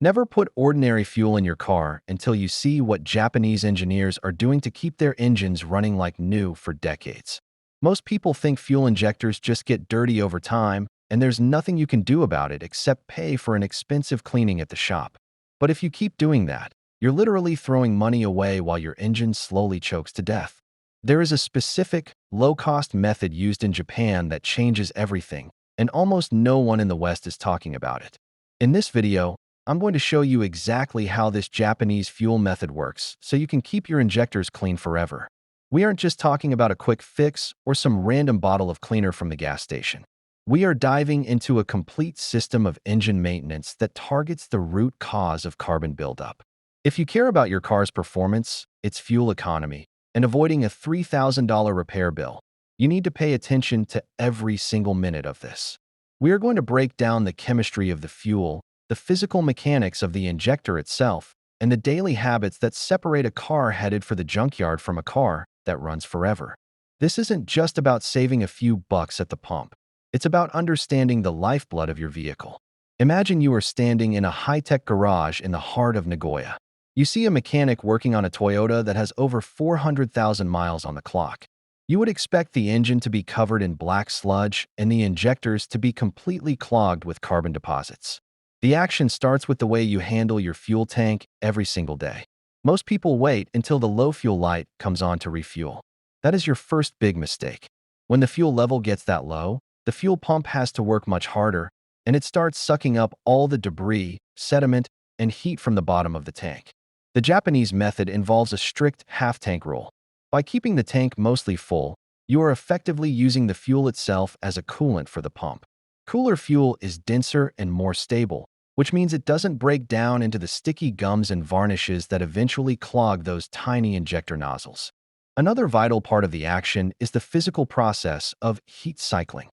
Never put ordinary fuel in your car until you see what Japanese engineers are doing to keep their engines running like new for decades. Most people think fuel injectors just get dirty over time, and there's nothing you can do about it except pay for an expensive cleaning at the shop. But if you keep doing that, you're literally throwing money away while your engine slowly chokes to death. There is a specific, low-cost method used in Japan that changes everything, and almost no one in the West is talking about it. In this video, I'm going to show you exactly how this Japanese fuel method works so you can keep your injectors clean forever. We aren't just talking about a quick fix or some random bottle of cleaner from the gas station. We are diving into a complete system of engine maintenance that targets the root cause of carbon buildup. If you care about your car's performance, its fuel economy, and avoiding a $3,000 repair bill, you need to pay attention to every single minute of this. We are going to break down the chemistry of the fuel, the physical mechanics of the injector itself, and the daily habits that separate a car headed for the junkyard from a car that runs forever. This isn't just about saving a few bucks at the pump. It's about understanding the lifeblood of your vehicle. Imagine you are standing in a high-tech garage in the heart of Nagoya. You see a mechanic working on a Toyota that has over 400,000 miles on the clock. You would expect the engine to be covered in black sludge and the injectors to be completely clogged with carbon deposits. The action starts with the way you handle your fuel tank every single day. Most people wait until the low fuel light comes on to refuel. That is your first big mistake. When the fuel level gets that low, the fuel pump has to work much harder, and it starts sucking up all the debris, sediment, and heat from the bottom of the tank. The Japanese method involves a strict half-tank rule. By keeping the tank mostly full, you are effectively using the fuel itself as a coolant for the pump. Cooler fuel is denser and more stable, which means it doesn't break down into the sticky gums and varnishes that eventually clog those tiny injector nozzles. Another vital part of the action is the physical process of heat cycling.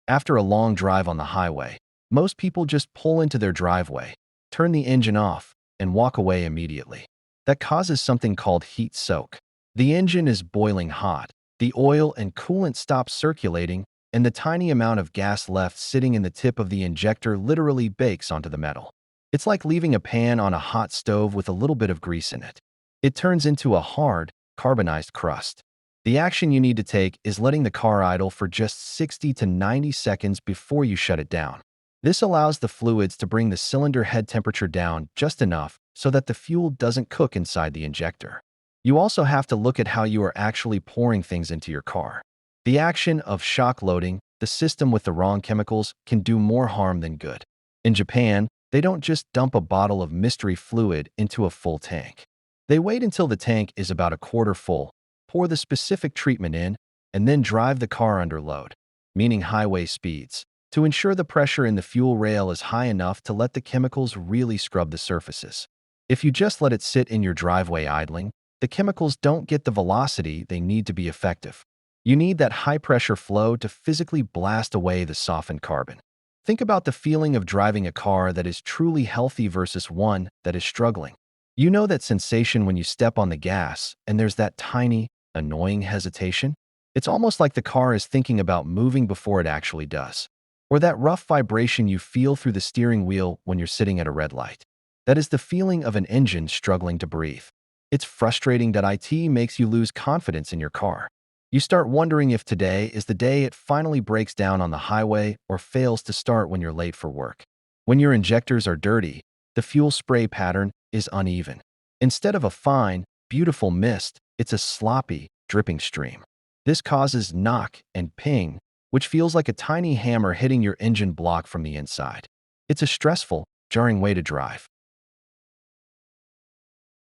After a long drive on the highway, most people just pull into their driveway, turn the engine off, and walk away immediately. That causes something called heat soak. The engine is boiling hot, the oil and coolant stop circulating, and the tiny amount of gas left sitting in the tip of the injector literally bakes onto the metal. It's like leaving a pan on a hot stove with a little bit of grease in it. It turns into a hard, carbonized crust. The action you need to take is letting the car idle for just 60 to 90 seconds before you shut it down. This allows the fluids to bring the cylinder head temperature down just enough so that the fuel doesn't cook inside the injector. You also have to look at how you are actually pouring things into your car. The action of shock loading, the system with the wrong chemicals, can do more harm than good. In Japan, they don't just dump a bottle of mystery fluid into a full tank. They wait until the tank is about a quarter full, pour the specific treatment in, and then drive the car under load, meaning highway speeds, to ensure the pressure in the fuel rail is high enough to let the chemicals really scrub the surfaces. If you just let it sit in your driveway idling, the chemicals don't get the velocity they need to be effective. You need that high-pressure flow to physically blast away the softened carbon. Think about the feeling of driving a car that is truly healthy versus one that is struggling. You know that sensation when you step on the gas and there's that tiny, annoying hesitation? It's almost like the car is thinking about moving before it actually does. Or that rough vibration you feel through the steering wheel when you're sitting at a red light. That is the feeling of an engine struggling to breathe. It's frustrating that IT makes you lose confidence in your car. You start wondering if today is the day it finally breaks down on the highway or fails to start when you're late for work. When your injectors are dirty, the fuel spray pattern is uneven. Instead of a fine, beautiful mist, it's a sloppy, dripping stream. This causes knock and ping, which feels like a tiny hammer hitting your engine block from the inside. It's a stressful, jarring way to drive.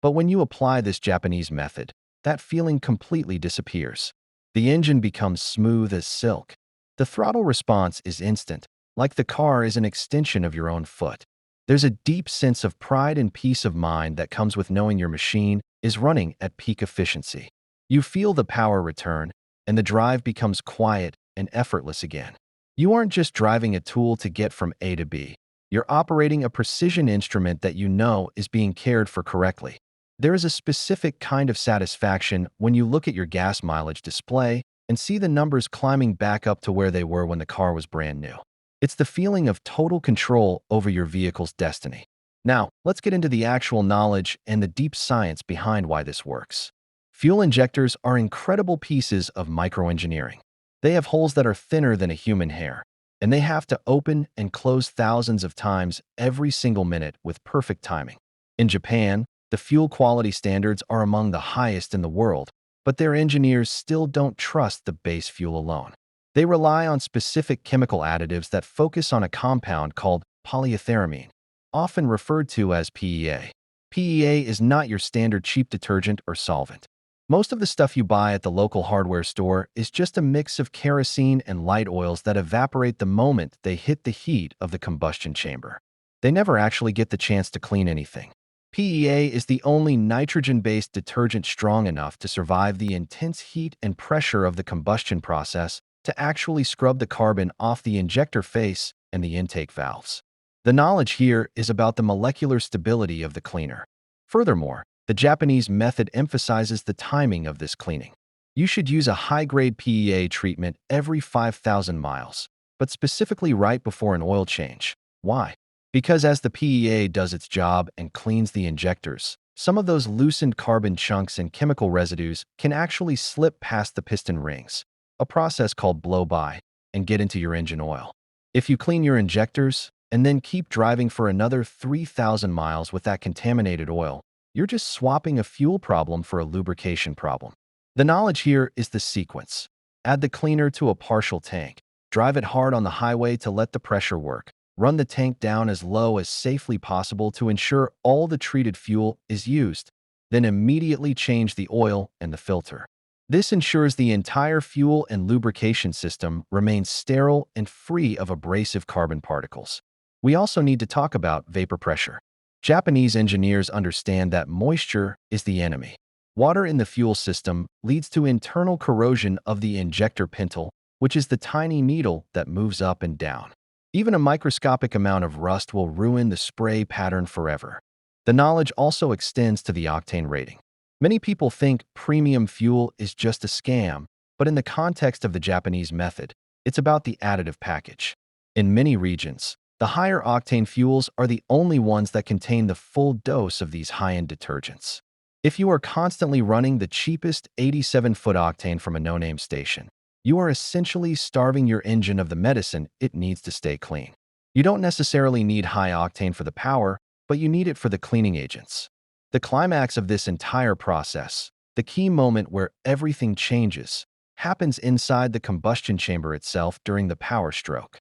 But when you apply this Japanese method, that feeling completely disappears. The engine becomes smooth as silk. The throttle response is instant, like the car is an extension of your own foot. There's a deep sense of pride and peace of mind that comes with knowing your machine is running at peak efficiency. You feel the power return, and the drive becomes quiet and effortless again. You aren't just driving a tool to get from A to B. You're operating a precision instrument that you know is being cared for correctly. There is a specific kind of satisfaction when you look at your gas mileage display and see the numbers climbing back up to where they were when the car was brand new. It's the feeling of total control over your vehicle's destiny. Now, let's get into the actual knowledge and the deep science behind why this works. Fuel injectors are incredible pieces of microengineering. They have holes that are thinner than a human hair, and they have to open and close thousands of times every single minute with perfect timing. In Japan, the fuel quality standards are among the highest in the world, but their engineers still don't trust the base fuel alone. They rely on specific chemical additives that focus on a compound called polyethyramine, often referred to as PEA. PEA is not your standard cheap detergent or solvent. Most of the stuff you buy at the local hardware store is just a mix of kerosene and light oils that evaporate the moment they hit the heat of the combustion chamber. They never actually get the chance to clean anything. PEA is the only nitrogen-based detergent strong enough to survive the intense heat and pressure of the combustion process to actually scrub the carbon off the injector face and the intake valves. The knowledge here is about the molecular stability of the cleaner. Furthermore, the Japanese method emphasizes the timing of this cleaning. You should use a high-grade PEA treatment every 5,000 miles, but specifically right before an oil change. Why? Because as the PEA does its job and cleans the injectors, some of those loosened carbon chunks and chemical residues can actually slip past the piston rings, a process called blow-by, and get into your engine oil. If you clean your injectors and then keep driving for another 3,000 miles with that contaminated oil, you're just swapping a fuel problem for a lubrication problem. The knowledge here is the sequence. Add the cleaner to a partial tank. Drive it hard on the highway to let the pressure work. Run the tank down as low as safely possible to ensure all the treated fuel is used. Then immediately change the oil and the filter. This ensures the entire fuel and lubrication system remains sterile and free of abrasive carbon particles. We also need to talk about vapor pressure. Japanese engineers understand that moisture is the enemy. Water in the fuel system leads to internal corrosion of the injector pintle, which is the tiny needle that moves up and down. Even a microscopic amount of rust will ruin the spray pattern forever. The knowledge also extends to the octane rating. Many people think premium fuel is just a scam, but in the context of the Japanese method, it's about the additive package. In many regions, the higher octane fuels are the only ones that contain the full dose of these high-end detergents. If you are constantly running the cheapest 87-foot octane from a no-name station, you are essentially starving your engine of the medicine it needs to stay clean. You don't necessarily need high octane for the power, but you need it for the cleaning agents. The climax of this entire process, the key moment where everything changes, happens inside the combustion chamber itself during the power stroke.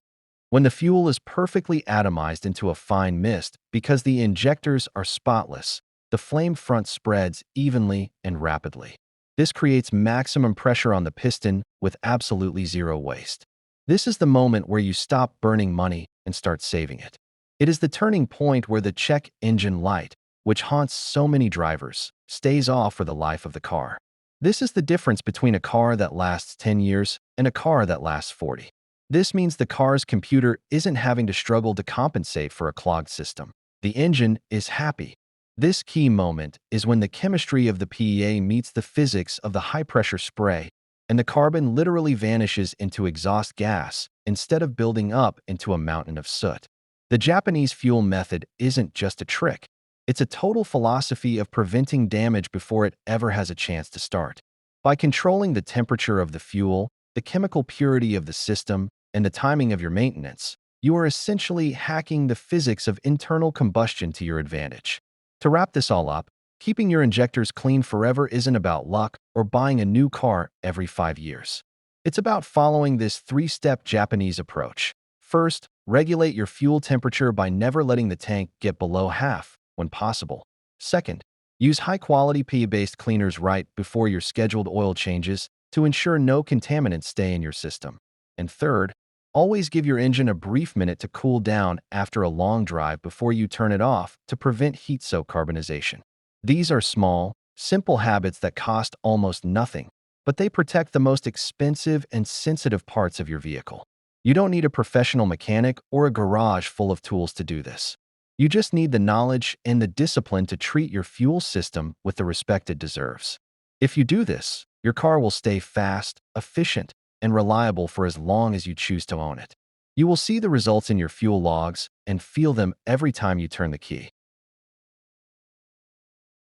When the fuel is perfectly atomized into a fine mist because the injectors are spotless, the flame front spreads evenly and rapidly. This creates maximum pressure on the piston with absolutely zero waste. This is the moment where you stop burning money and start saving it. It is the turning point where the check engine light, which haunts so many drivers, stays off for the life of the car. This is the difference between a car that lasts 10 years and a car that lasts 40. This means the car's computer isn't having to struggle to compensate for a clogged system. The engine is happy. This key moment is when the chemistry of the PEA meets the physics of the high-pressure spray, and the carbon literally vanishes into exhaust gas instead of building up into a mountain of soot. The Japanese fuel method isn't just a trick. It's a total philosophy of preventing damage before it ever has a chance to start. By controlling the temperature of the fuel, the chemical purity of the system, and the timing of your maintenance, you are essentially hacking the physics of internal combustion to your advantage. To wrap this all up, keeping your injectors clean forever isn't about luck or buying a new car every 5 years. It's about following this 3-step Japanese approach. First, regulate your fuel temperature by never letting the tank get below half when possible. Second, use high-quality PEA-based cleaners right before your scheduled oil changes to ensure no contaminants stay in your system. And third, always give your engine a brief minute to cool down after a long drive before you turn it off to prevent heat-soak carbonization. These are small, simple habits that cost almost nothing, but they protect the most expensive and sensitive parts of your vehicle. You don't need a professional mechanic or a garage full of tools to do this. You just need the knowledge and the discipline to treat your fuel system with the respect it deserves. If you do this, your car will stay fast, efficient, and reliable for as long as you choose to own it. You will see the results in your fuel logs and feel them every time you turn the key.